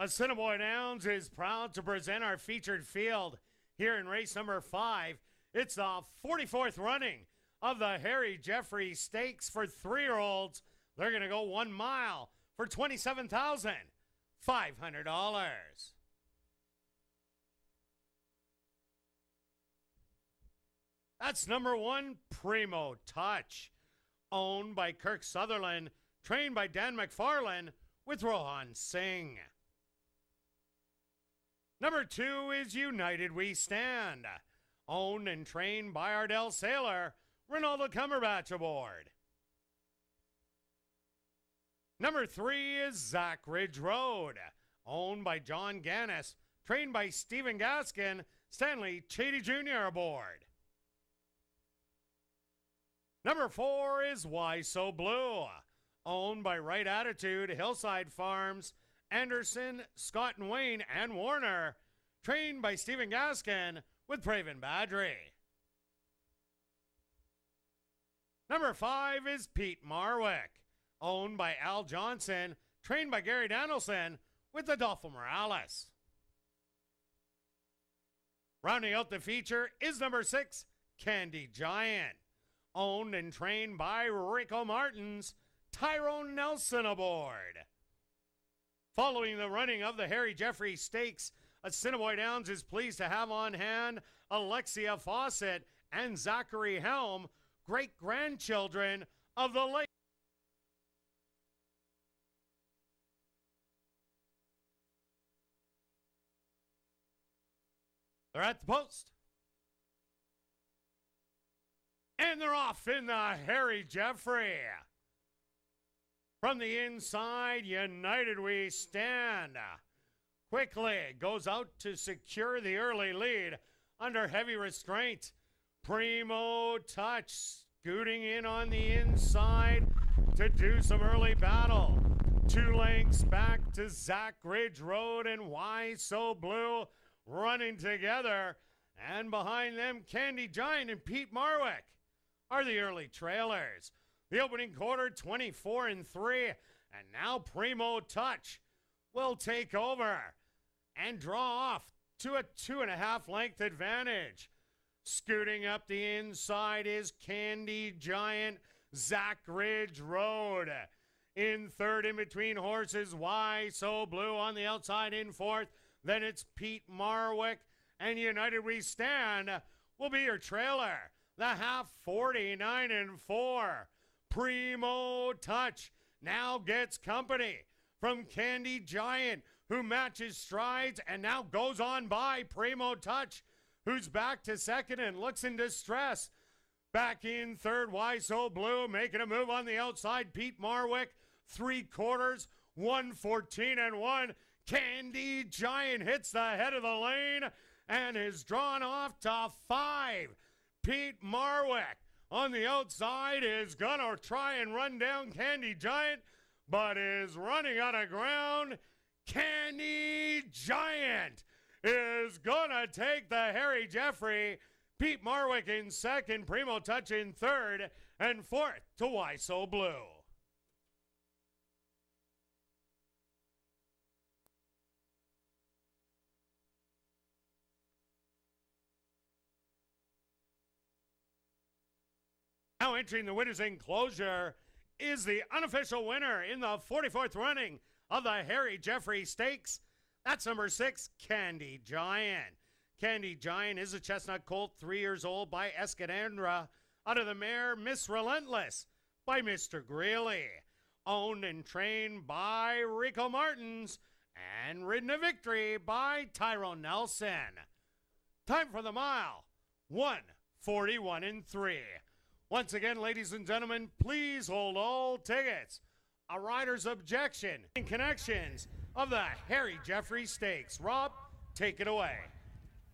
Assiniboia Downs is proud to present our featured field here in race number 5. It's the 44th running of the Harry Jeffrey Stakes for 3-year-olds. They're going to go 1 mile for $27,500. That's number 1, Primo Touch, owned by Kirk Sutherland, trained by Dan McFarlane with Rohan Singh. Number 2 is United We Stand, owned and trained by Ardell Sailor, Ronaldo Cumberbatch aboard. Number 3 is Zach Ridge Road, owned by John Gannis, trained by Stephen Gaskin, Stanley Chady Jr. aboard. Number 4 is Why So Blue, owned by Right Attitude, Hillside Farms, Anderson, Scott and Wayne, and Warner, trained by Stephen Gaskin with Praven Badri. Number 5 is Pete Marwick, owned by Al Johnson, trained by Gary Danielson with Adolfo Morales. Rounding out the feature is number 6, Candy Giant, owned and trained by Rico Martins, Tyrone Nelson aboard. Following the running of the Harry Jeffrey Stakes, Assiniboia Downs is pleased to have on hand Alexia Fawcett and Zachary Helm, great-grandchildren of the late. They're at the post. And they're off in the Harry Jeffrey. From the inside, United We Stand. Quickly goes out to secure the early lead under heavy restraint. Primo Touch scooting in on the inside to do some early battle. 2 lengths back to Zach Ridge Road and Why So Blue running together. And behind them, Candy Giant and Pete Marwick are the early trailers. The opening quarter, 24-3, and now Primo Touch will take over and draw off to a 2.5 length advantage. Scooting up the inside is Candy Giant, Zach Ridge Road. In third, in between horses, Why So Blue on the outside in fourth. Then it's Pete Marwick, and United We Stand will be your trailer. The half 49-4. Primo Touch now gets company from Candy Giant, who matches strides and now goes on by Primo Touch, who's back to second and looks in distress. Back in third, Why So Blue, making a move on the outside. Pete Marwick, 3/4, 1:14-1. Candy Giant hits the head of the lane and is drawn off to 5. Pete Marwick on the outside is going to try and run down Candy Giant, but is running out of ground. Candy Giant is going to take the Harry Jeffrey. Pete Marwick in second, Primo Touch in third, and fourth to Why So Blue. Now entering the winner's enclosure is the unofficial winner in the 44th running of the Harry Jeffrey Stakes. That's number 6, Candy Giant. Candy Giant is a chestnut colt, 3 years old, by Escadandra, out of the mare Miss Relentless by Mr. Greeley. Owned and trained by Rico Martins and ridden to victory by Tyrone Nelson. Time for the mile, 1:41-3. Once again, ladies and gentlemen, please hold all tickets. A rider's objection in connections of the Harry Jeffrey Stakes. Rob, take it away.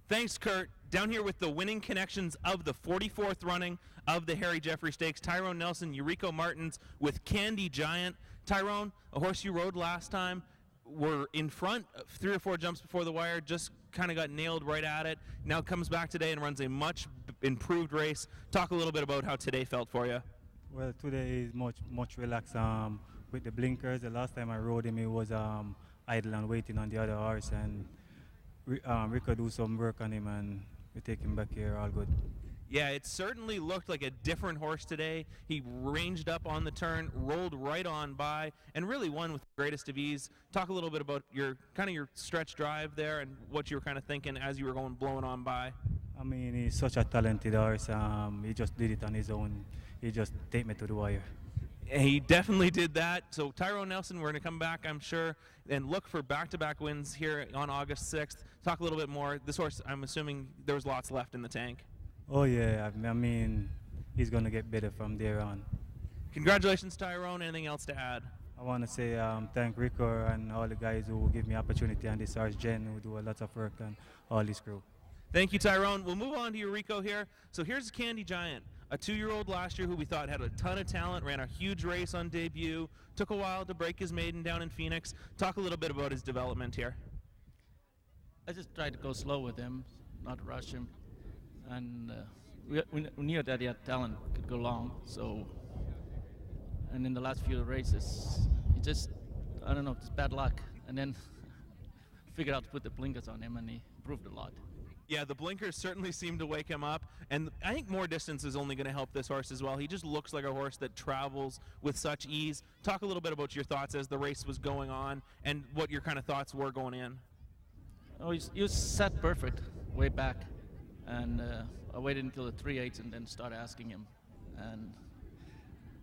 Thanks, Kurt. Down here with the winning connections of the 44th running of the Harry Jeffrey Stakes, Tyrone Nelson, Eurico Martins with Candy Giant. Tyrone, a horse you rode last time, were in front 3 or 4 jumps before the wire, just kind of got nailed right at it. Now comes back today and runs a much improved race. Talk a little bit about how today felt for you. Well, today is much relaxed with the blinkers. The last time I rode him, it was idle and waiting on the other horse, and Rico do some work on him, and we take him back here, all good. Yeah, it certainly looked like a different horse today. He ranged up on the turn, rolled right on by, and really won with the greatest of ease. Talk a little bit about your stretch drive there and what you were kind of thinking as you were blowing on by. I mean, he's such a talented horse. He just did it on his own. He just take me to the wire. He definitely did that. So Tyrone Nelson, we're going to come back, I'm sure, and look for back-to-back wins here on August 6th. Talk a little bit more. This horse, I'm assuming there was lots left in the tank. Oh yeah, I mean, he's going to get better from there on. Congratulations, Tyrone. Anything else to add? I want to say thank Rico and all the guys who give me opportunity, and this horse Jen, who do a lot of work, and all his crew. Thank you, Tyrone. We'll move on to Rico here. So here's Candy Giant, a 2-year-old last year who we thought had a ton of talent, ran a huge race on debut, took a while to break his maiden down in Phoenix. Talk a little bit about his development here. I just tried to go slow with him, not rush him. And we knew that he had talent, could go long. So, and in the last few races, he just, I don't know, just bad luck. And then figured out to put the blinkers on him, and he improved a lot. Yeah, the blinkers certainly seem to wake him up, and I think more distance is only going to help this horse as well. He just looks like a horse that travels with such ease. Talk a little bit about your thoughts as the race was going on and what your kind of thoughts were going in. Oh, he was set perfect way back, and I waited until the 3/8 and then started asking him, and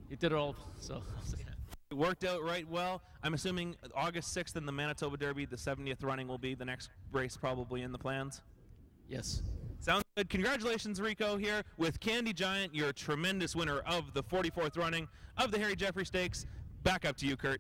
he did it all, so it worked out right well. I'm assuming August 6th in the Manitoba Derby, the 70th running, will be the next race probably in the plans? Yes. Sounds good. Congratulations, Rico, here with Candy Giant, your tremendous winner of the 44th running of the Harry Jeffrey Stakes. Back up to you, Kurt.